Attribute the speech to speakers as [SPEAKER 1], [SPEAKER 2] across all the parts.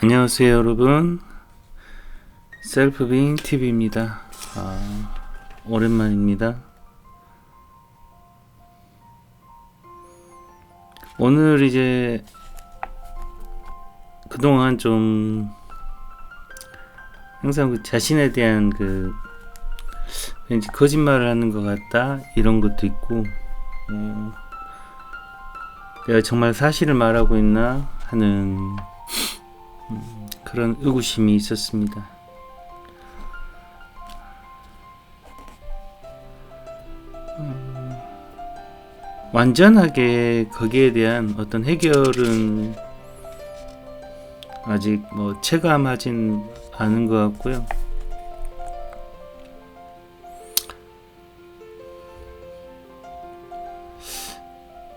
[SPEAKER 1] 안녕하세요 여러분, 셀프빙 TV입니다. 오랜만입니다. 오늘 이제 그동안 좀 항상 자신에 대한 왠지 거짓말을 하는 것 같다 이런 것도 있고, 내가 정말 사실을 말하고 있나 하는 그런 의구심이 있었습니다. 완전하게 거기에 대한 어떤 해결은 아직 체감하진 않은 것 같고요.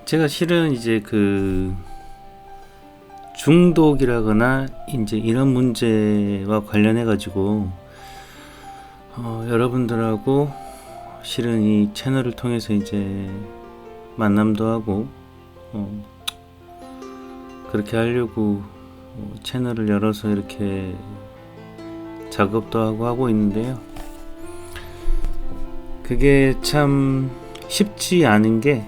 [SPEAKER 1] 제가 실은 이제 중독이라거나 이제 이런 문제와 관련해 가지고 여러분들하고 실은 이 채널을 통해서 이제 만남도 하고 그렇게 하려고 채널을 열어서 이렇게 작업도 하고 있는데요. 그게 참 쉽지 않은 게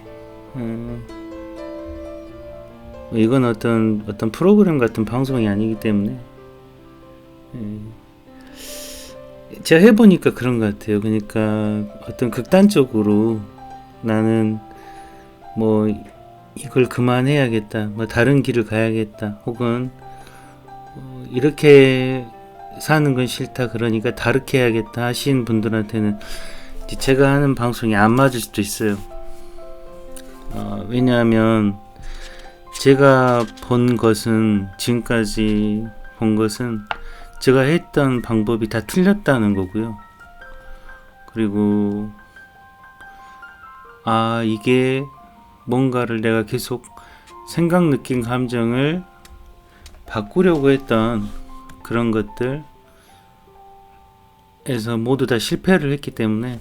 [SPEAKER 1] 이건 어떤 프로그램 같은 방송이 아니기 때문에 제가 해보니까 그런 것 같아요. 그러니까 어떤 극단적으로 나는 이걸 그만해야겠다, 다른 길을 가야겠다, 혹은 이렇게 사는 건 싫다, 그러니까 다르게 해야겠다 하신 분들한테는 제가 하는 방송이 안 맞을 수도 있어요. 왜냐하면 제가 지금까지 본 것은 제가 했던 방법이 다 틀렸다는 거고요. 그리고 이게 뭔가를 내가 계속 생각, 느낀 감정을 바꾸려고 했던 그런 것들에서 모두 다 실패를 했기 때문에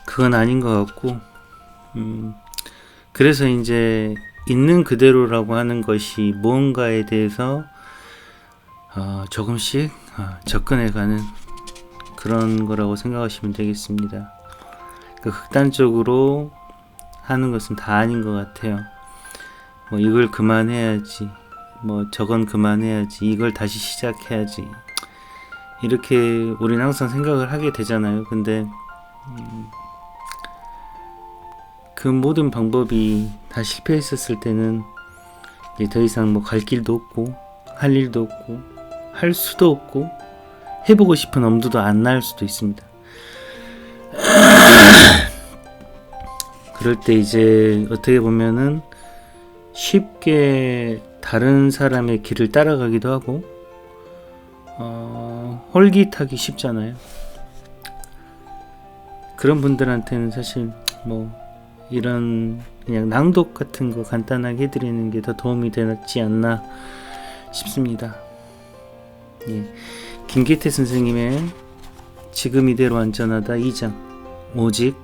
[SPEAKER 1] 그건 아닌 것 같고, 그래서 이제 있는 그대로라고 하는 것이 무언가에 대해서 조금씩 접근해가는 그런 거라고 생각하시면 되겠습니다. 극단적으로 하는 것은 다 아닌 것 같아요. 이걸 그만해야지, 저건 그만해야지, 이걸 다시 시작해야지, 이렇게 우리는 항상 생각을 하게 되잖아요. 근데 그 모든 방법이 다 실패했었을 때는 이제 더 이상 갈 길도 없고, 할 일도 없고, 할 수도 없고, 해보고 싶은 엄두도 안 날 수도 있습니다. 그럴 때 이제 어떻게 보면은 쉽게 다른 사람의 길을 따라가기도 하고, 홀깃하기 쉽잖아요. 그런 분들한테는 사실 이런 그냥 낭독 같은 거 간단하게 해드리는 게 더 도움이 되지 않나 싶습니다. 김기태 선생님의 지금 이대로 안전하다 2장, 오직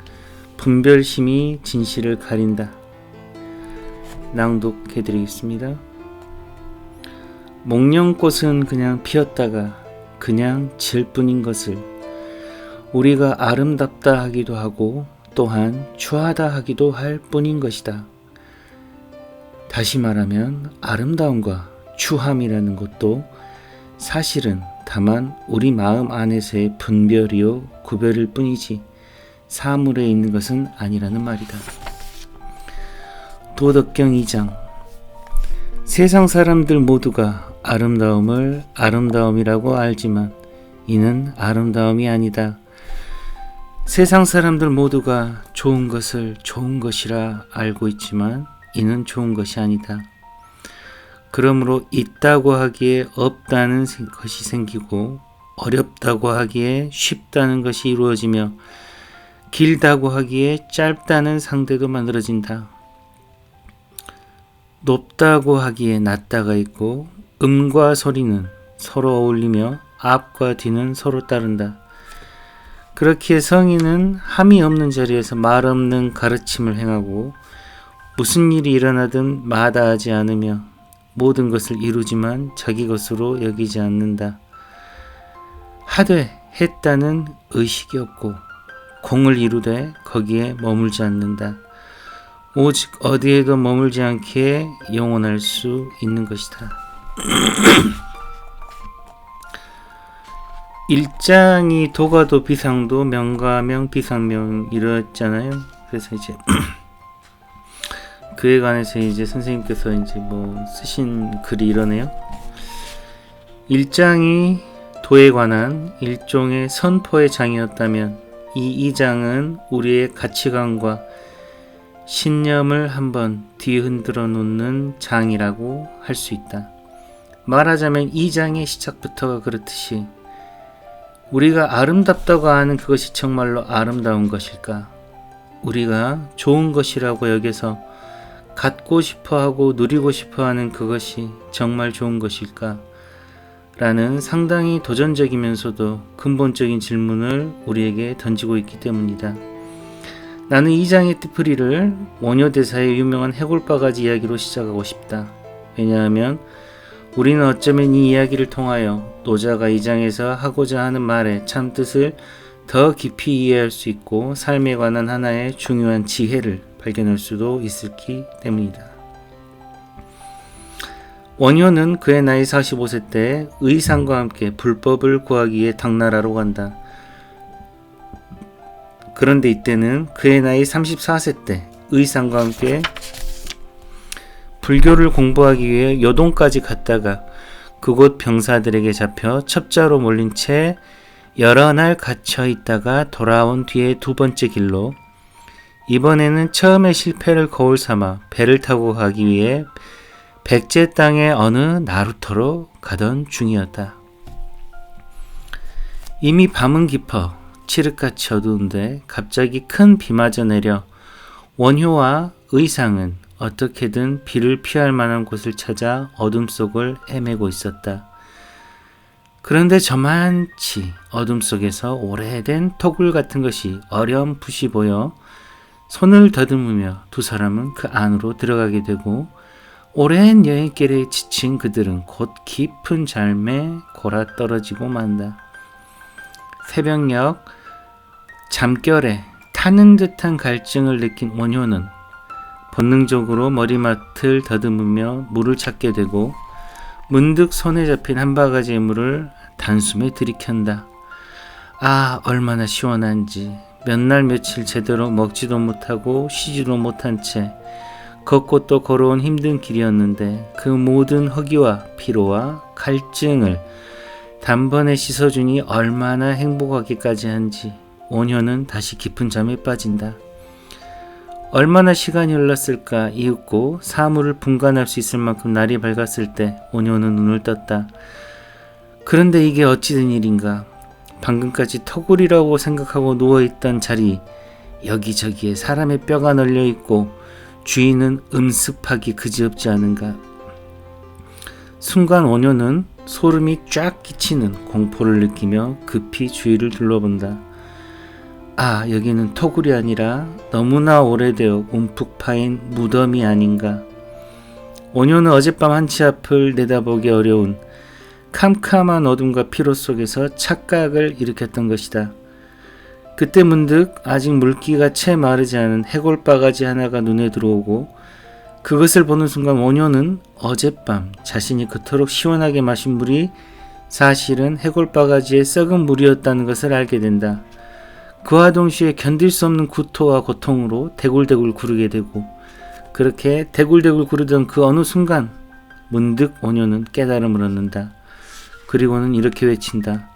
[SPEAKER 1] 분별심이 진실을 가린다, 낭독해드리겠습니다. 목련꽃은 그냥 피었다가 그냥 질 뿐인 것을 우리가 아름답다 하기도 하고 또한 추하다 하기도 할 뿐인 것이다. 다시 말하면 아름다움과 추함이라는 것도 사실은 다만 우리 마음 안에서의 분별이요 구별일 뿐이지 사물에 있는 것은 아니라는 말이다. 도덕경 2장, 세상 사람들 모두가 아름다움을 아름다움이라고 알지만 이는 아름다움이 아니다. 세상 사람들 모두가 좋은 것을 좋은 것이라 알고 있지만 이는 좋은 것이 아니다. 그러므로 있다고 하기에 없다는 것이 생기고, 어렵다고 하기에 쉽다는 것이 이루어지며, 길다고 하기에 짧다는 상대도 만들어진다. 높다고 하기에 낮다가 있고, 음과 소리는 서로 어울리며 앞과 뒤는 서로 따른다. 그렇기에 성인은 함이 없는 자리에서 말 없는 가르침을 행하고 무슨 일이 일어나든 마다하지 않으며 모든 것을 이루지만 자기 것으로 여기지 않는다. 하되 했다는 의식이 없고 공을 이루되 거기에 머물지 않는다. 오직 어디에도 머물지 않기에 영원할 수 있는 것이다. 일장이 도가도 비상도 명가명 비상명 이랬잖아요. 그래서 이제 그에 관해서 이제 선생님께서 이제 뭐 쓰신 글이 이러네요. 일장이 도에 관한 일종의 선포의 장이었다면 이 장은 우리의 가치관과 신념을 한번 뒤흔들어 놓는 장이라고 할 수 있다. 말하자면 이 장의 시작부터가 그렇듯이 우리가 아름답다고 하는 그것이 정말로 아름다운 것일까? 우리가 좋은 것이라고 여겨서 갖고 싶어하고 누리고 싶어하는 그것이 정말 좋은 것일까? 라는 상당히 도전적이면서도 근본적인 질문을 우리에게 던지고 있기 때문이다. 나는 이 장의 띠풀이를 원효대사의 유명한 해골바가지 이야기로 시작하고 싶다. 왜냐하면 우리는 어쩌면 이 이야기를 통하여 노자가 이 장에서 하고자 하는 말의 참뜻을 더 깊이 이해할 수 있고 삶에 관한 하나의 중요한 지혜를 발견할 수도 있기 때문이다. 원효는 그의 나이 45세 때 의상과 함께 불법을 구하기 위해 당나라로 간다. 그런데 이때는 그의 나이 34세 때 의상과 함께 불교를 공부하기 위해 요동까지 갔다가 그곳 병사들에게 잡혀 첩자로 몰린 채 여러 날 갇혀 있다가 돌아온 뒤에 두 번째 길로 이번에는 처음에 실패를 거울 삼아 배를 타고 가기 위해 백제 땅의 어느 나루터로 가던 중이었다. 이미 밤은 깊어 칠흑같이 어두운데 갑자기 큰 비마저 내려 원효와 의상은 어떻게든 비를 피할 만한 곳을 찾아 어둠 속을 헤매고 있었다. 그런데 저만치 어둠 속에서 오래된 토굴 같은 것이 어렴풋이 보여 손을 더듬으며 두 사람은 그 안으로 들어가게 되고 오랜 여행길에 지친 그들은 곧 깊은 잠에 골아 떨어지고 만다. 새벽녘 잠결에 타는 듯한 갈증을 느낀 원효는 본능적으로 머리맡을 더듬으며 물을 찾게 되고 문득 손에 잡힌 한 바가지의 물을 단숨에 들이켠다. 아, 얼마나 시원한지. 몇 날 며칠 제대로 먹지도 못하고 쉬지도 못한 채 걷고 또 걸어온 힘든 길이었는데 그 모든 허기와 피로와 갈증을 단번에 씻어주니 얼마나 행복하기까지 한지 원효는 다시 깊은 잠에 빠진다. 얼마나 시간이 흘렀을까 이윽고 사물을 분간할 수 있을 만큼 날이 밝았을 때 원효는 눈을 떴다. 그런데 이게 어찌된 일인가. 방금까지 터굴이라고 생각하고 누워있던 자리 여기저기에 사람의 뼈가 널려있고 주인은 음습하기 그지없지 않은가. 순간 원효는 소름이 쫙 끼치는 공포를 느끼며 급히 주위를 둘러본다. 아, 여기는 토굴이 아니라 너무나 오래되어 움푹 파인 무덤이 아닌가. 원효는 어젯밤 한치 앞을 내다보기 어려운 캄캄한 어둠과 피로 속에서 착각을 일으켰던 것이다. 그때 문득 아직 물기가 채 마르지 않은 해골바가지 하나가 눈에 들어오고 그것을 보는 순간 원효는 어젯밤 자신이 그토록 시원하게 마신 물이 사실은 해골바가지의 썩은 물이었다는 것을 알게 된다. 그와 동시에 견딜 수 없는 구토와 고통으로 대굴대굴 구르게 되고 그렇게 대굴대굴 구르던 그 어느 순간 문득 원효는 깨달음을 얻는다. 그리고는 이렇게 외친다.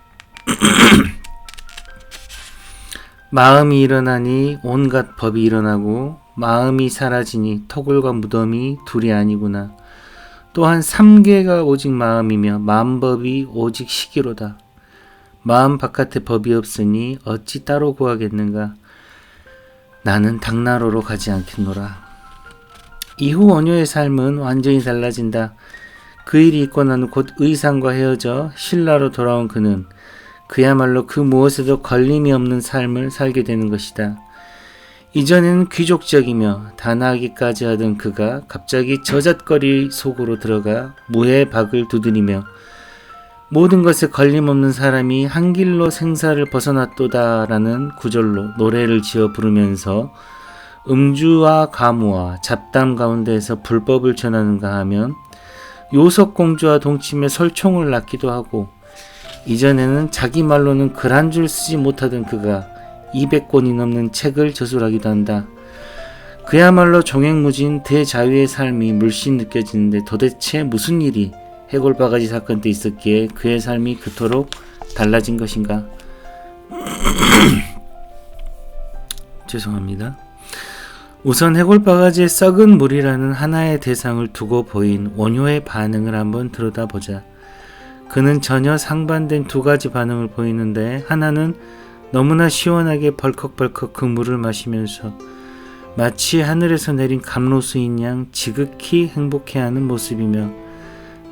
[SPEAKER 1] 마음이 일어나니 온갖 법이 일어나고 마음이 사라지니 토굴과 무덤이 둘이 아니구나. 또한 삼계가 오직 마음이며 만법이 오직 시기로다. 마음 바깥에 법이 없으니 어찌 따로 구하겠는가. 나는 당나라로 가지 않겠노라. 이후 원효의 삶은 완전히 달라진다. 그 일이 있고 난 후 곧 의상과 헤어져 신라로 돌아온 그는 그야말로 그 무엇에도 걸림이 없는 삶을 살게 되는 것이다. 이전에는 귀족적이며 단아하기까지 하던 그가 갑자기 저잣거리 속으로 들어가 무의 박을 두드리며 모든 것에 걸림없는 사람이 한 길로 생사를 벗어났도다라는 구절로 노래를 지어 부르면서 음주와 가무와 잡담 가운데에서 불법을 전하는가 하면 요석공주와 동침해 설총을 낳기도 하고, 이전에는 자기 말로는 글 한 줄 쓰지 못하던 그가 200권이 넘는 책을 저술하기도 한다. 그야말로 종횡무진 대자유의 삶이 물씬 느껴지는데 도대체 무슨 일이 해골바가지 사건 때 있었기에 그의 삶이 그토록 달라진 것인가? 죄송합니다. 우선 해골바가지의 썩은 물이라는 하나의 대상을 두고 보인 원효의 반응을 한번 들여다보자. 그는 전혀 상반된 두 가지 반응을 보이는데, 하나는 너무나 시원하게 벌컥벌컥 그 물을 마시면서 마치 하늘에서 내린 감로수인 양 지극히 행복해하는 모습이며,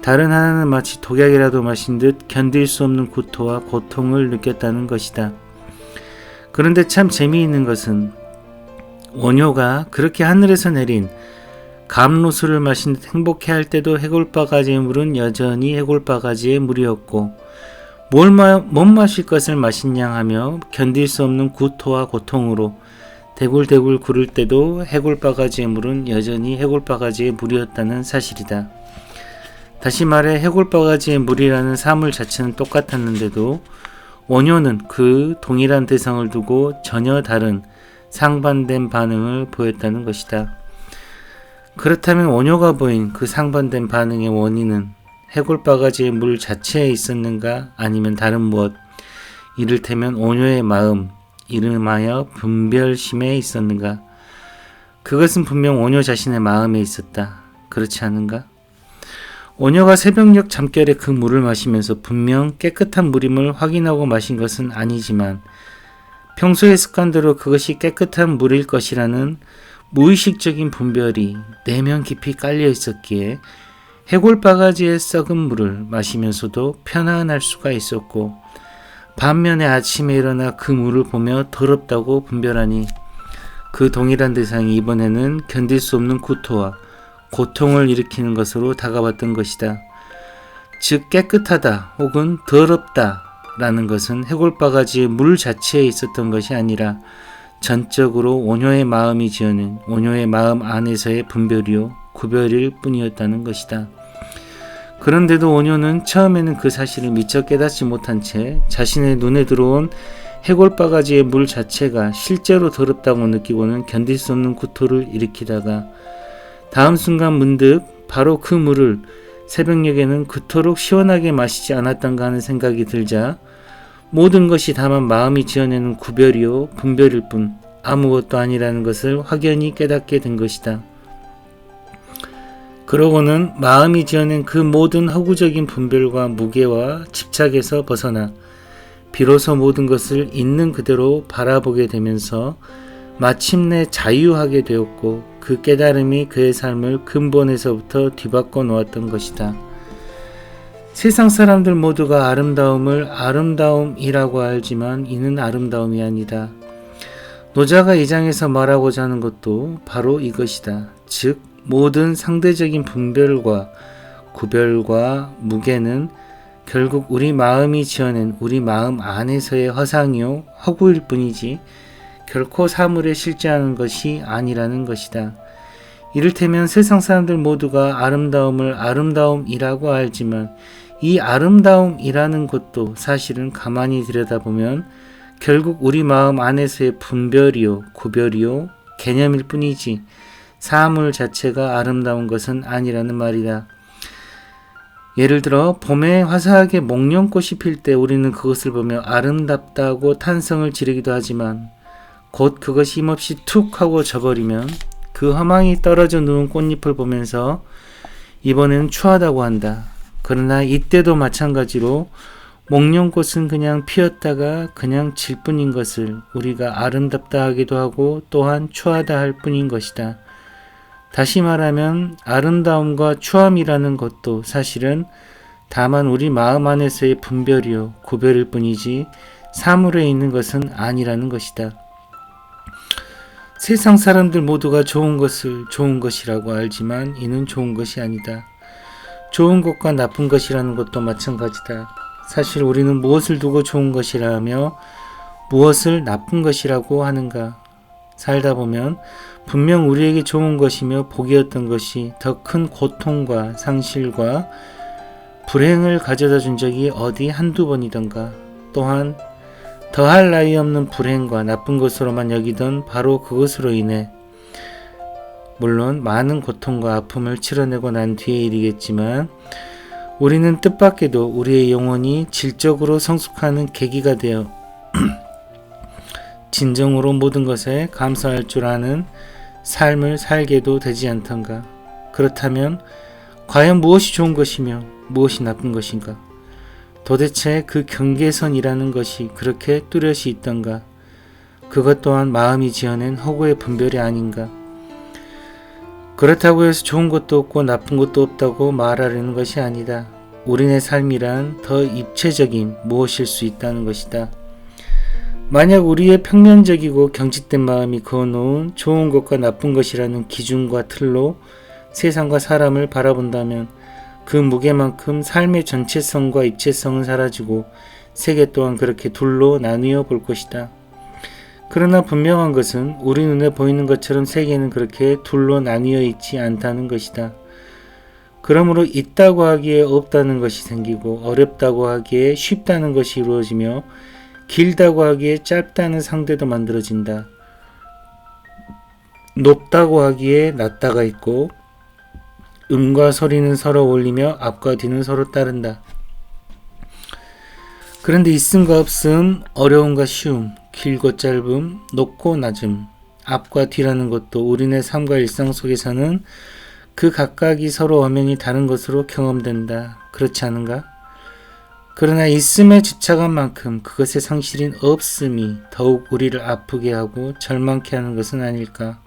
[SPEAKER 1] 다른 하나는 마치 독약이라도 마신 듯 견딜 수 없는 구토와 고통을 느꼈다는 것이다. 그런데 참 재미있는 것은 원효가 그렇게 하늘에서 내린 감로수를 마신 듯 행복해할 때도 해골바가지의 물은 여전히 해골바가지의 물이었고, 못 마실 것을 마신양 하며 견딜 수 없는 구토와 고통으로 대굴대굴 구를 때도 해골바가지의 물은 여전히 해골바가지의 물이었다는 사실이다. 다시 말해 해골바가지의 물이라는 사물 자체는 똑같았는데도 원효는 그 동일한 대상을 두고 전혀 다른 상반된 반응을 보였다는 것이다. 그렇다면 원효가 보인 그 상반된 반응의 원인은 해골바가지의 물 자체에 있었는가, 아니면 다른 무엇, 이를테면 원효의 마음, 이름하여 분별심에 있었는가? 그것은 분명 원효 자신의 마음에 있었다. 그렇지 않은가? 원효가 새벽녘 잠결에 그 물을 마시면서 분명 깨끗한 물임을 확인하고 마신 것은 아니지만, 평소의 습관대로 그것이 깨끗한 물일 것이라는 무의식적인 분별이 내면 깊이 깔려 있었기에 해골바가지의 썩은 물을 마시면서도 편안할 수가 있었고, 반면에 아침에 일어나 그 물을 보며 더럽다고 분별하니 그 동일한 대상이 이번에는 견딜 수 없는 구토와 고통을 일으키는 것으로 다가왔던 것이다. 즉 깨끗하다 혹은 더럽다 라는 것은 해골바가지의 물 자체에 있었던 것이 아니라 전적으로 원효의 마음이 지어낸 원효의 마음 안에서의 분별이요 구별일 뿐이었다는 것이다. 그런데도 원효는 처음에는 그 사실을 미처 깨닫지 못한 채 자신의 눈에 들어온 해골바가지의 물 자체가 실제로 더럽다고 느끼고는 견딜 수 없는 구토를 일으키다가 다음 순간 문득 바로 그 물을 새벽녘에는 그토록 시원하게 마시지 않았던가 하는 생각이 들자 모든 것이 다만 마음이 지어내는 구별이요 분별일 뿐 아무것도 아니라는 것을 확연히 깨닫게 된 것이다. 그러고는 마음이 지어낸 그 모든 허구적인 분별과 무게와 집착에서 벗어나 비로소 모든 것을 있는 그대로 바라보게 되면서 마침내 자유하게 되었고, 그 깨달음이 그의 삶을 근본에서부터 뒤바꿔 놓았던 것이다. 세상 사람들 모두가 아름다움을 아름다움이라고 알지만 이는 아름다움이 아니다. 노자가 이 장에서 말하고자 하는 것도 바로 이것이다. 즉 모든 상대적인 분별과 구별과 무게는 결국 우리 마음이 지어낸 우리 마음 안에서의 허상이요 허구일 뿐이지 결코 사물에 실제하는 것이 아니라는 것이다. 이를테면 세상 사람들 모두가 아름다움을 아름다움이라고 알지만 이 아름다움이라는 것도 사실은 가만히 들여다보면 결국 우리 마음 안에서의 분별이요 구별이요 개념일 뿐이지 사물 자체가 아름다운 것은 아니라는 말이다. 예를 들어 봄에 화사하게 목련꽃이 필 때 우리는 그것을 보며 아름답다고 탄성을 지르기도 하지만 곧 그것이 힘없이 툭 하고 져버리면 그 허망이 떨어져 누운 꽃잎을 보면서 이번에는 추하다고 한다. 그러나 이때도 마찬가지로 목련꽃은 그냥 피었다가 그냥 질 뿐인 것을 우리가 아름답다 하기도 하고 또한 추하다 할 뿐인 것이다. 다시 말하면 아름다움과 추함이라는 것도 사실은 다만 우리 마음 안에서의 분별이요 구별일 뿐이지 사물에 있는 것은 아니라는 것이다. 세상 사람들 모두가 좋은 것을 좋은 것이라고 알지만 이는 좋은 것이 아니다. 좋은 것과 나쁜 것이라는 것도 마찬가지다. 사실 우리는 무엇을 두고 좋은 것이라 하며 무엇을 나쁜 것이라고 하는가? 살다 보면 분명 우리에게 좋은 것이며 복이었던 것이 더 큰 고통과 상실과 불행을 가져다 준 적이 어디 한두 번이던가. 또한 더할 나위 없는 불행과 나쁜 것으로만 여기던 바로 그것으로 인해 물론 많은 고통과 아픔을 치러내고 난 뒤의 일이겠지만 우리는 뜻밖에도 우리의 영혼이 질적으로 성숙하는 계기가 되어 진정으로 모든 것에 감사할 줄 아는 삶을 살게도 되지 않던가. 그렇다면 과연 무엇이 좋은 것이며 무엇이 나쁜 것인가? 도대체 그 경계선이라는 것이 그렇게 뚜렷이 있던가? 그것 또한 마음이 지어낸 허구의 분별이 아닌가? 그렇다고 해서 좋은 것도 없고 나쁜 것도 없다고 말하려는 것이 아니다. 우리네 삶이란 더 입체적인 무엇일 수 있다는 것이다. 만약 우리의 평면적이고 경직된 마음이 그어놓은 좋은 것과 나쁜 것이라는 기준과 틀로 세상과 사람을 바라본다면 그 무게만큼 삶의 전체성과 입체성은 사라지고 세계 또한 그렇게 둘로 나누어 볼 것이다. 그러나 분명한 것은 우리 눈에 보이는 것처럼 세계는 그렇게 둘로 나뉘어 있지 않다는 것이다. 그러므로 있다고 하기에 없다는 것이 생기고 어렵다고 하기에 쉽다는 것이 이루어지며 길다고 하기에 짧다는 상대도 만들어진다. 높다고 하기에 낮다가 있고 음과 소리는 서로 어울리며 앞과 뒤는 서로 따른다. 그런데 있음과 없음, 어려움과 쉬움, 길고 짧음, 높고 낮음, 앞과 뒤라는 것도 우리네 삶과 일상 속에서는 그 각각이 서로 엄연히 다른 것으로 경험된다. 그렇지 않은가? 그러나 있음에 집착한 만큼 그것의 상실인 없음이 더욱 우리를 아프게 하고 절망케 하는 것은 아닐까?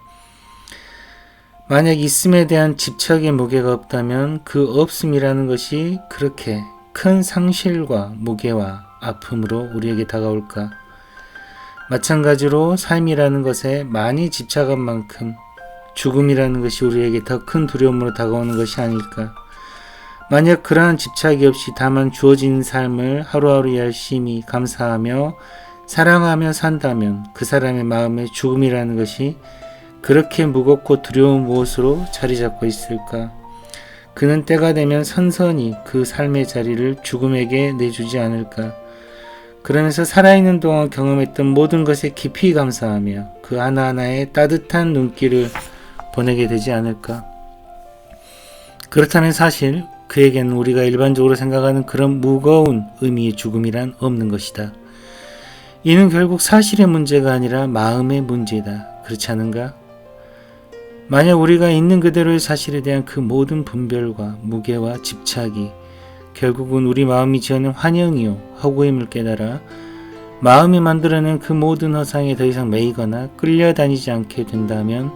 [SPEAKER 1] 만약 있음에 대한 집착의 무게가 없다면 그 없음이라는 것이 그렇게 큰 상실과 무게와 아픔으로 우리에게 다가올까? 마찬가지로 삶이라는 것에 많이 집착한 만큼 죽음이라는 것이 우리에게 더 큰 두려움으로 다가오는 것이 아닐까? 만약 그러한 집착이 없이 다만 주어진 삶을 하루하루 열심히 감사하며 사랑하며 산다면 그 사람의 마음에 죽음이라는 것이 그렇게 무겁고 두려운 무엇으로 자리 잡고 있을까? 그는 때가 되면 선선히 그 삶의 자리를 죽음에게 내주지 않을까? 그러면서 살아있는 동안 경험했던 모든 것에 깊이 감사하며 그 하나하나에 따뜻한 눈길을 보내게 되지 않을까? 그렇다면 사실 그에게는 우리가 일반적으로 생각하는 그런 무거운 의미의 죽음이란 없는 것이다. 이는 결국 사실의 문제가 아니라 마음의 문제다. 그렇지 않은가? 만약 우리가 있는 그대로의 사실에 대한 그 모든 분별과 무게와 집착이 결국은 우리 마음이 지어낸 환영이요 허구임을 깨달아 마음이 만들어낸 그 모든 허상에 더 이상 매이거나 끌려다니지 않게 된다면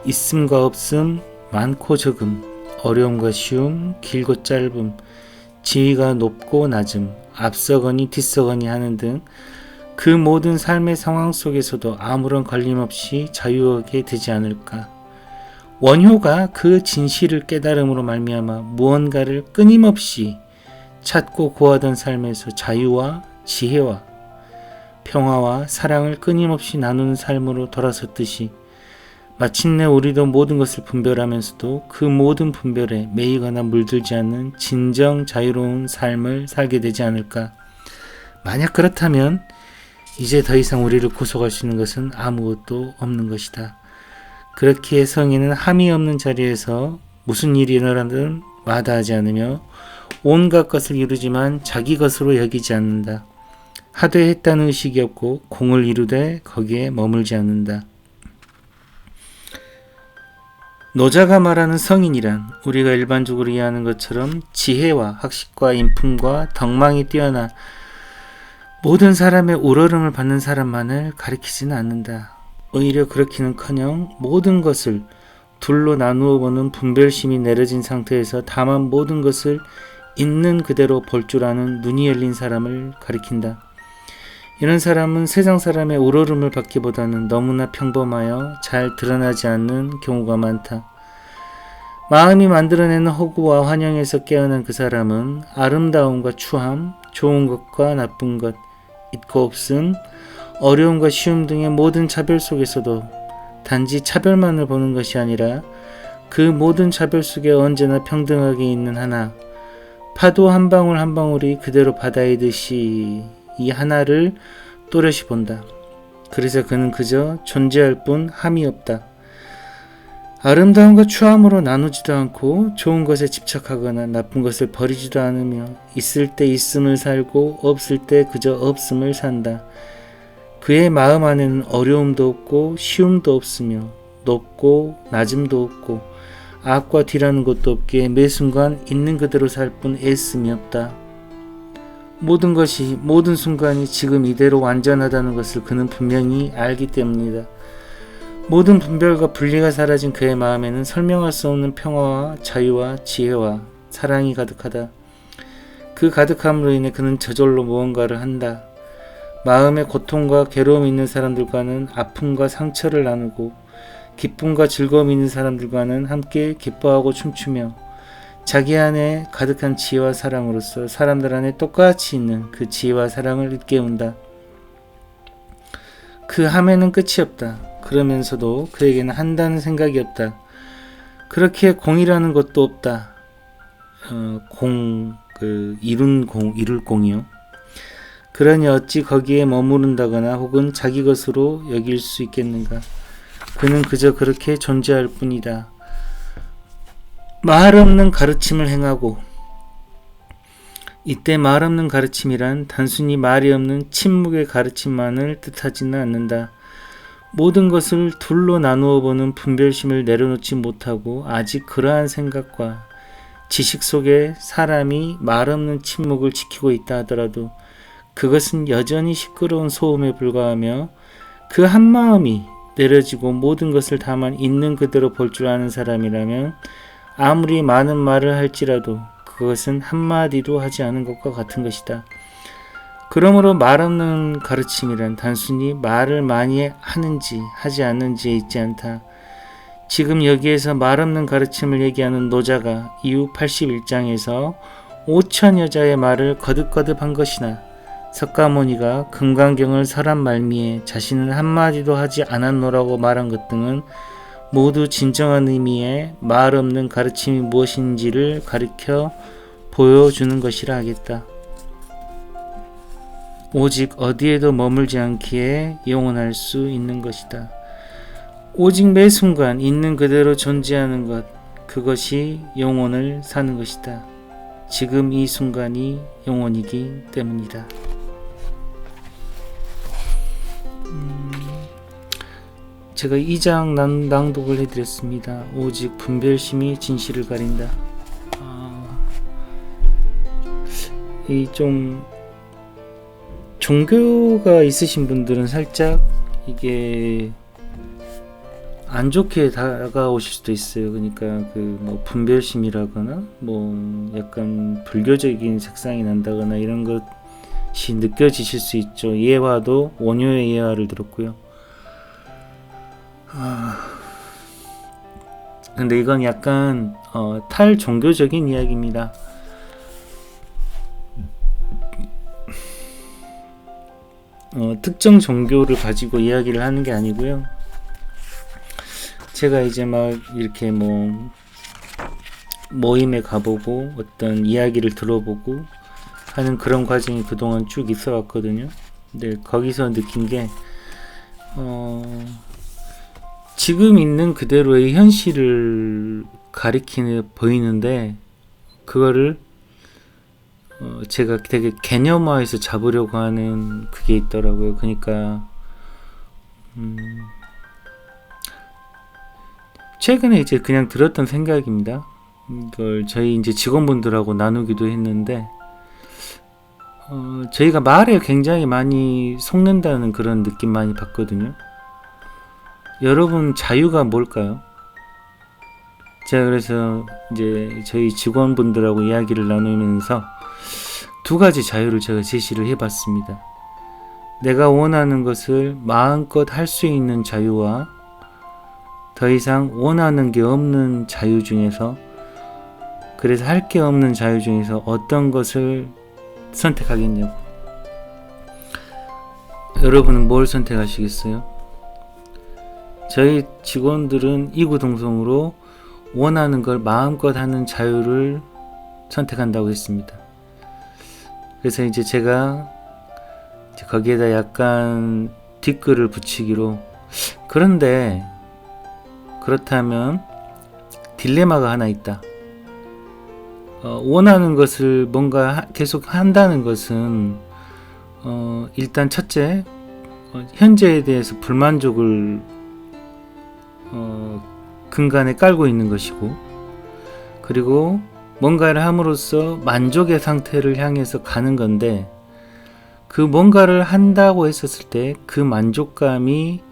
[SPEAKER 1] 있음과 없음, 많고 적음, 어려움과 쉬움, 길고 짧음, 지위가 높고 낮음, 앞서거니 뒤서거니 하는 등 그 모든 삶의 상황 속에서도 아무런 걸림없이 자유하게 되지 않을까? 원효가 그 진실을 깨달음으로 말미암아 무언가를 끊임없이 찾고 구하던 삶에서 자유와 지혜와 평화와 사랑을 끊임없이 나누는 삶으로 돌아섰듯이 마침내 우리도 모든 것을 분별하면서도 그 모든 분별에 매이거나 물들지 않는 진정 자유로운 삶을 살게 되지 않을까? 만약 그렇다면 이제 더 이상 우리를 구속할 수 있는 것은 아무것도 없는 것이다. 그렇기에 성인은 함이 없는 자리에서 무슨 일이 일어나든 마다하지 않으며 온갖 것을 이루지만 자기 것으로 여기지 않는다. 하되 했다는 의식이 없고 공을 이루되 거기에 머물지 않는다. 노자가 말하는 성인이란 우리가 일반적으로 이해하는 것처럼 지혜와 학식과 인품과 덕망이 뛰어나 모든 사람의 우러름을 받는 사람만을 가리키지는 않는다. 오히려 그렇기는커녕 모든 것을 둘로 나누어 보는 분별심이 내려진 상태에서 다만 모든 것을 있는 그대로 볼 줄 아는 눈이 열린 사람을 가리킨다. 이런 사람은 세상 사람의 우러름을 받기보다는 너무나 평범하여 잘 드러나지 않는 경우가 많다. 마음이 만들어내는 허구와 환영에서 깨어난 그 사람은 아름다움과 추함, 좋은 것과 나쁜 것, 있고 없음, 어려움과 쉬움 등의 모든 차별 속에서도 단지 차별만을 보는 것이 아니라 그 모든 차별 속에 언제나 평등하게 있는 하나, 파도 한 방울 한 방울이 그대로 바다이듯이 이 하나를 또렷이 본다. 그래서 그는 그저 존재할 뿐 함이 없다. 아름다움과 추함으로 나누지도 않고 좋은 것에 집착하거나 나쁜 것을 버리지도 않으며 있을 때 있음을 살고 없을 때 그저 없음을 산다. 그의 마음 안에는 어려움도 없고 쉬움도 없으며 높고 낮음도 없고 앞과 뒤라는 것도 없기에 매 순간 있는 그대로 살 뿐 애씀이 없다. 모든 것이 모든 순간이 지금 이대로 완전하다는 것을 그는 분명히 알기 때문이다. 모든 분별과 분리가 사라진 그의 마음에는 설명할 수 없는 평화와 자유와 지혜와 사랑이 가득하다. 그 가득함으로 인해 그는 저절로 무언가를 한다. 마음에 고통과 괴로움이 있는 사람들과는 아픔과 상처를 나누고 기쁨과 즐거움이 있는 사람들과는 함께 기뻐하고 춤추며 자기 안에 가득한 지혜와 사랑으로서 사람들 안에 똑같이 있는 그 지혜와 사랑을 일깨운다. 그 함에는 끝이 없다. 그러면서도 그에게는 한다는 생각이 없다. 그렇게 공이라는 것도 없다. 이룰 공이요. 그러니 어찌 거기에 머무른다거나 혹은 자기 것으로 여길 수 있겠는가. 그는 그저 그렇게 존재할 뿐이다. 말 없는 가르침을 행하고, 이때 말 없는 가르침이란 단순히 말이 없는 침묵의 가르침만을 뜻하지는 않는다. 모든 것을 둘로 나누어 보는 분별심을 내려놓지 못하고 아직 그러한 생각과 지식 속에 사람이 말 없는 침묵을 지키고 있다 하더라도 그것은 여전히 시끄러운 소음에 불과하며 그 한마음이 내려지고 모든 것을 다만 있는 그대로 볼 줄 아는 사람이라면 아무리 많은 말을 할지라도 그것은 한마디도 하지 않은 것과 같은 것이다. 그러므로 말 없는 가르침이란 단순히 말을 많이 하는지 하지 않는지에 있지 않다. 지금 여기에서 말 없는 가르침을 얘기하는 노자가 이후 81장에서 5천 여자의 말을 거듭거듭한 것이나 석가모니가 금강경을 설한 말미에 자신은 한마디도 하지 않았노라고 말한 것 등은 모두 진정한 의미의 말 없는 가르침이 무엇인지를 가리켜 보여주는 것이라 하겠다. 오직 어디에도 머물지 않기에 영원할 수 있는 것이다. 오직 매 순간 있는 그대로 존재하는 것, 그것이 영혼을 사는 것이다. 지금 이 순간이 영혼이기 때문이다. 제가 2장 낭독을 해드렸습니다. 오직 분별심이 진실을 가린다. 이 좀 종교가 있으신 분들은 살짝 이게 안 좋게 다가오실 수도 있어요. 그러니까 뭐 분별심이라거나 뭐 약간 불교적인 색상이 난다거나 이런 것이 느껴지실 수 있죠. 예화도 원효의 예화를 들었고요. 근데 이건 약간 탈종교적인 이야기입니다. 특정 종교를 가지고 이야기를 하는 게 아니고요. 제가 이제 막 이렇게 뭐 모임에 가보고 어떤 이야기를 들어보고 하는 그런 과정이 그동안 쭉 있어 왔거든요. 근데 거기서 느낀 게 지금 있는 그대로의 현실을 가리키는 보이는데 그거를 제가 되게 개념화해서 잡으려고 하는 그게 있더라고요. 그러니까 최근에 이제 그냥 들었던 생각입니다. 이걸 저희 이제 직원분들하고 나누기도 했는데 저희가 말에 굉장히 많이 속는다는 그런 느낌 많이 받거든요. 여러분 자유가 뭘까요? 제가 그래서 이제 저희 직원분들하고 이야기를 나누면서 두 가지 자유를 제가 제시를 해봤습니다. 내가 원하는 것을 마음껏 할 수 있는 자유와 더 이상 원하는 게 없는 자유 중에서, 그래서 할 게 없는 자유 중에서 어떤 것을 선택하겠냐고. 여러분은 뭘 선택하시겠어요? 저희 직원들은 이구동성으로 원하는 걸 마음껏 하는 자유를 선택한다고 했습니다. 그래서 이제 제가 거기에다 약간 뒷글을 붙이기로, 그런데 그렇다면 딜레마가 하나 있다. 원하는 것을 뭔가 계속 한다는 것은 일단 첫째, 현재에 대해서 불만족을 근간에 깔고 있는 것이고, 그리고 뭔가를 함으로써 만족의 상태를 향해서 가는 건데, 그 뭔가를 한다고 했었을 때 그 만족감이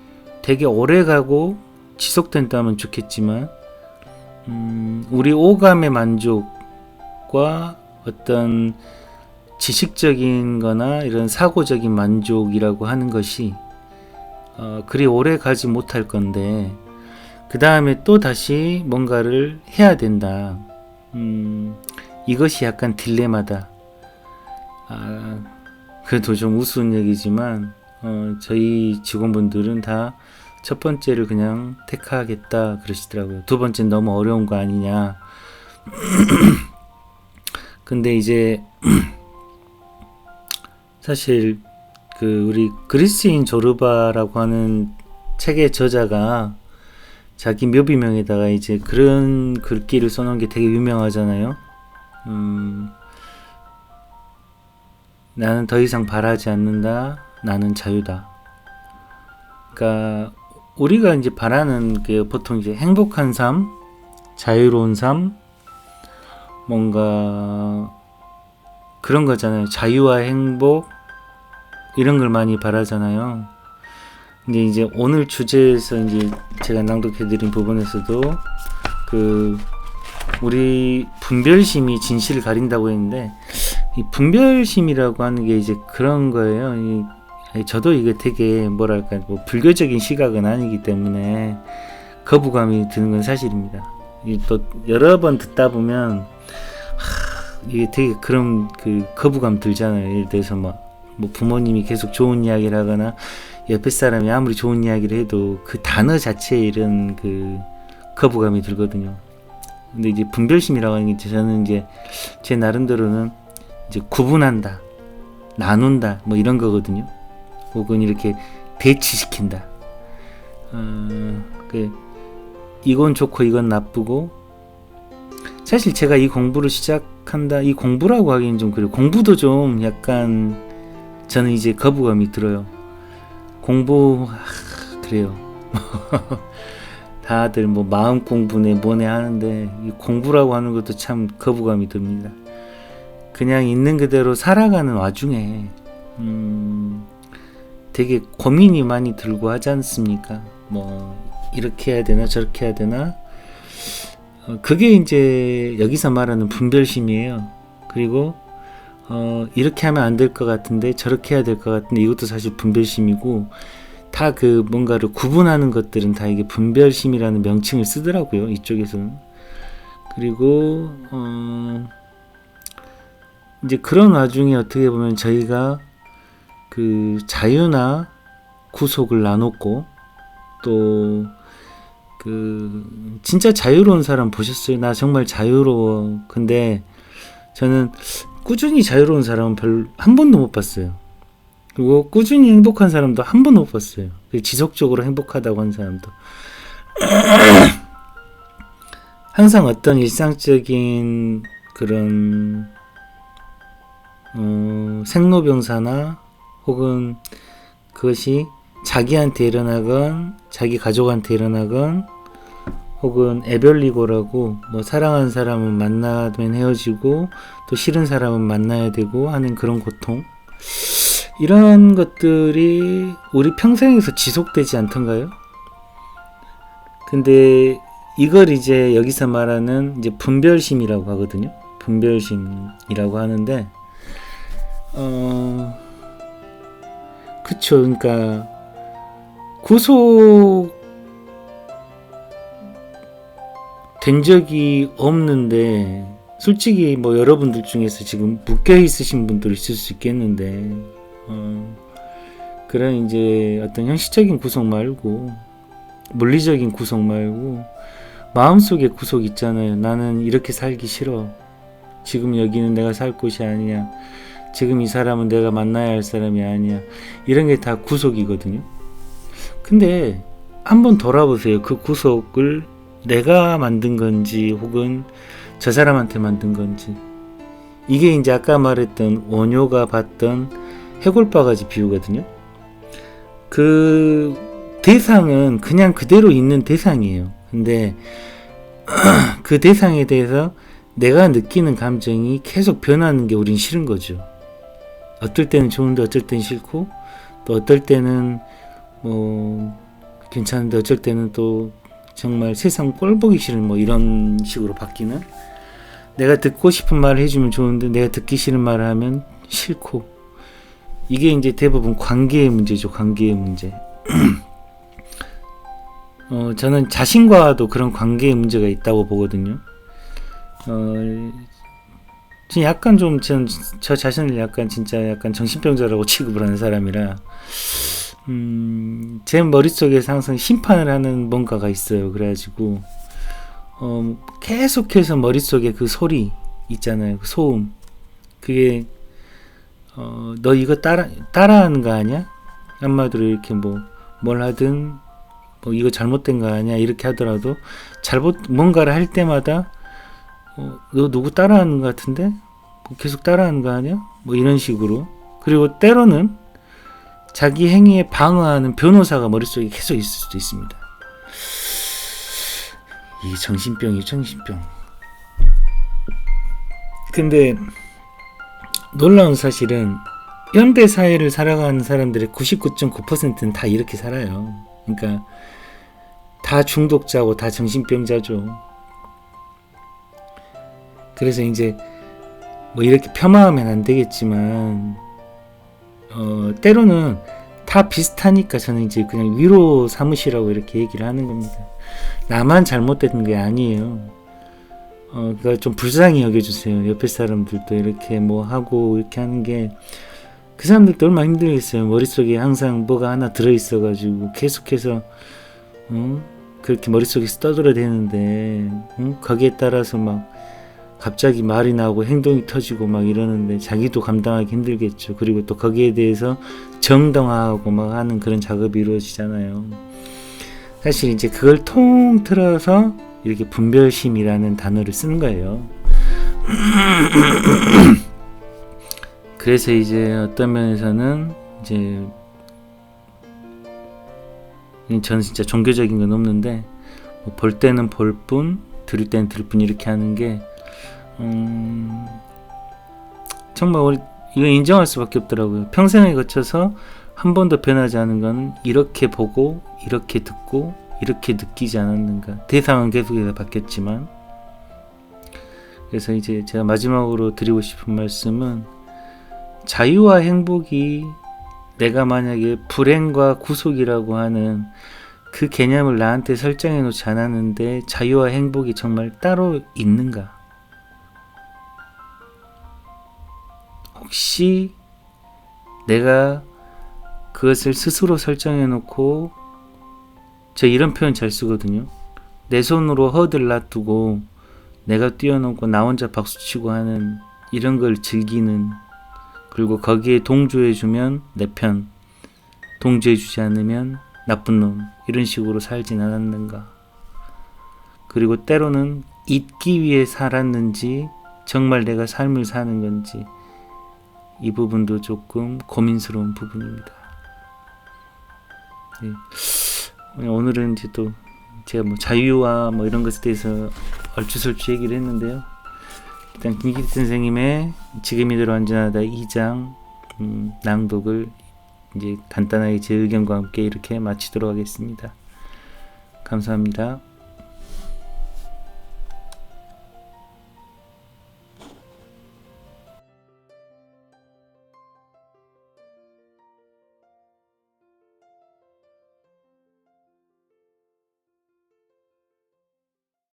[SPEAKER 1] 되게 오래 가고 지속된다면 좋겠지만, 우리 오감의 만족과 어떤 지식적인 거나 이런 사고적인 만족이라고 하는 것이 그리 오래 가지 못할 건데, 그 다음에 또 다시 뭔가를 해야 된다. 이것이 약간 딜레마다. 그래도 좀 우스운 얘기지만 저희 직원분들은 다 첫 번째를 그냥 택하겠다 그러시더라고요. 두 번째는 너무 어려운 거 아니냐. 근데 이제 사실 우리 그리스인 조르바라고 하는 책의 저자가 자기 묘비명에다가 이제 그런 글귀를 써놓은 게 되게 유명하잖아요. 나는 더 이상 바라지 않는다. 나는 자유다. 그러니까 우리가 이제 바라는 게 보통 이제 행복한 삶, 자유로운 삶, 뭔가 그런 거잖아요. 자유와 행복 이런 걸 많이 바라잖아요. 근데 이제 오늘 주제에서 이제 제가 낭독해드린 부분에서도 우리 분별심이 진실을 가린다고 했는데, 이 분별심이라고 하는 게 이제 그런 거예요. 저도 이게 되게 뭐랄까 불교적인 시각은 아니기 때문에 거부감이 드는 건 사실입니다. 또 여러 번 듣다 보면 이게 되게 그런 거부감 들잖아요. 예를 들어서 뭐 부모님이 계속 좋은 이야기를 하거나 옆에 사람이 아무리 좋은 이야기를 해도 그 단어 자체에 이런 거부감이 들거든요. 근데 이제 분별심이라고 하는 게 저는 이제 제 나름대로는 이제 구분한다, 나눈다, 뭐 이런 거거든요. 혹은 이렇게 대치시킨다. 이건 좋고 이건 나쁘고, 사실 제가 이 공부를 시작한다, 이 공부라고 하기엔 좀 그래요. 공부도 좀 약간 저는 이제 거부감이 들어요. 공부 그래요. 다들 뭐 마음 공부네 뭐네 하는데 이 공부라고 하는 것도 참 거부감이 듭니다. 그냥 있는 그대로 살아가는 와중에 되게 고민이 많이 들고 하지 않습니까? 뭐 이렇게 해야 되나 저렇게 해야 되나. 그게 이제 여기서 말하는 분별심이에요. 그리고 이렇게 하면 안 될 것 같은데 저렇게 해야 될 것 같은데, 이것도 사실 분별심이고, 다 뭔가를 구분하는 것들은 다 이게 분별심이라는 명칭을 쓰더라고요, 이쪽에서는. 그리고 이제 그런 와중에 어떻게 보면 저희가 자유나 구속을 나눴고, 또 진짜 자유로운 사람 보셨어요? 나 정말 자유로워. 근데 저는 꾸준히 자유로운 사람은 한 번도 못 봤어요. 그리고 꾸준히 행복한 사람도 한 번도 못 봤어요. 지속적으로 행복하다고 하는 사람도. 항상 어떤 일상적인 그런 생로병사나 혹은 그것이 자기한테 일어나건 자기 가족한테 일어나건, 혹은 애별리고라고 뭐 사랑하는 사람은 만나면 헤어지고 또 싫은 사람은 만나야 되고 하는 그런 고통, 이런 것들이 우리 평생에서 지속되지 않던가요? 근데 이걸 이제 여기서 말하는 이제 분별심이라고 하거든요. 분별심이라고 하는데 그쵸. 그러니까 구속 된 적이 없는데, 솔직히 뭐 여러분들 중에서 지금 묶여 있으신 분들 있을 수 있겠는데, 그런 이제 어떤 형식적인 구속 말고, 물리적인 구속 말고, 마음속의 구속 있잖아요. 나는 이렇게 살기 싫어. 지금 여기는 내가 살 곳이 아니야. 지금 이 사람은 내가 만나야 할 사람이 아니야. 이런 게 다 구속이거든요. 근데 한번 돌아보세요. 그 구속을 내가 만든 건지 혹은 저 사람한테 만든 건지. 이게 이제 아까 말했던 원효가 봤던 해골바가지 비유거든요. 그 대상은 그냥 그대로 있는 대상이에요. 근데 그 대상에 대해서 내가 느끼는 감정이 계속 변하는 게 우린 싫은 거죠. 어떨 때는 좋은데 어쩔 때는 싫고, 또 어떨 때는 뭐 괜찮은데 어쩔 때는 또 정말 세상 꼴보기 싫은 뭐 이런 식으로 바뀌는, 내가 듣고 싶은 말을 해주면 좋은데 내가 듣기 싫은 말을 하면 싫고, 이게 이제 대부분 관계의 문제죠. 관계의 문제. 저는 자신과도 그런 관계의 문제가 있다고 보거든요. 약간 좀 저 자신을 약간 진짜 약간 정신병자라고 취급을 하는 사람이라, 제 머릿속에서 항상 심판을 하는 뭔가가 있어요. 그래가지고 계속해서 머릿속에 그 소리 있잖아요. 그 소음. 그게 너 이거 따라하는 거 아니야? 한마디로 이렇게 뭘 하든 뭐 이거 잘못된 거 아니야? 이렇게 하더라도 뭔가를 할 때마다 너 누구 따라하는 거 같은데? 뭐 계속 따라하는 거 아니야? 뭐 이런 식으로. 그리고 때로는 자기 행위에 방어하는 변호사가 머릿속에 계속 있을 수도 있습니다. 이게 정신병이 정신병. 근데 놀라운 사실은 현대 사회를 살아가는 사람들의 99.9%는 다 이렇게 살아요. 그러니까 다 중독자고 다 정신병자죠. 그래서 이제 뭐 이렇게 폄하하면 안 되겠지만, 때로는 다 비슷하니까 저는 이제 그냥 위로 삼으시라고 이렇게 얘기를 하는 겁니다. 나만 잘못된 게 아니에요. 그러니까 좀 불쌍히 여겨주세요. 옆에 사람들도 이렇게 뭐 하고 이렇게 하는 게, 그 사람들도 얼마나 힘들겠어요. 머릿속에 항상 뭐가 하나 들어있어가지고 계속해서 그렇게 머릿속에서 떠들어대는데, 거기에 따라서 막 갑자기 말이 나오고 행동이 터지고 막 이러는데 자기도 감당하기 힘들겠죠. 그리고 또 거기에 대해서 정당화하고 막 하는 그런 작업이 이루어지잖아요. 사실 이제 그걸 통틀어서 이렇게 분별심이라는 단어를 쓰는 거예요. 그래서 이제 어떤 면에서는 이제 저는 진짜 종교적인 건 없는데, 뭐 볼 때는 볼 뿐, 들을 때는 들을 뿐, 이렇게 하는 게 정말 이거 인정할 수밖에 없더라고요. 평생을 거쳐서 한 번도 변하지 않은 건 이렇게 보고 이렇게 듣고 이렇게 느끼지 않았는가. 대상은 계속해서 바뀌었지만. 그래서 이제 제가 마지막으로 드리고 싶은 말씀은, 자유와 행복이 내가 만약에 불행과 구속이라고 하는 그 개념을 나한테 설정해 놓지 않았는데 자유와 행복이 정말 따로 있는가? 혹시 내가 그것을 스스로 설정해 놓고, 저 이런 표현 잘 쓰거든요. 내 손으로 허들 놔두고 내가 뛰어넘고 나 혼자 박수치고 하는 이런 걸 즐기는, 그리고 거기에 동조해주면 내 편, 동조해주지 않으면 나쁜 놈, 이런 식으로 살진 않았는가. 그리고 때로는 잊기 위해 살았는지 정말 내가 삶을 사는 건지, 이 부분도 조금 고민스러운 부분입니다. 네. 오늘은 이제 또 제가 뭐 자유와 뭐 이런 것에 대해서 얼추설추 얘기를 했는데요. 일단 김기태 선생님의 지금 이대로 안전하다 2장 낭독을 이제 간단하게 제 의견과 함께 이렇게 마치도록 하겠습니다. 감사합니다.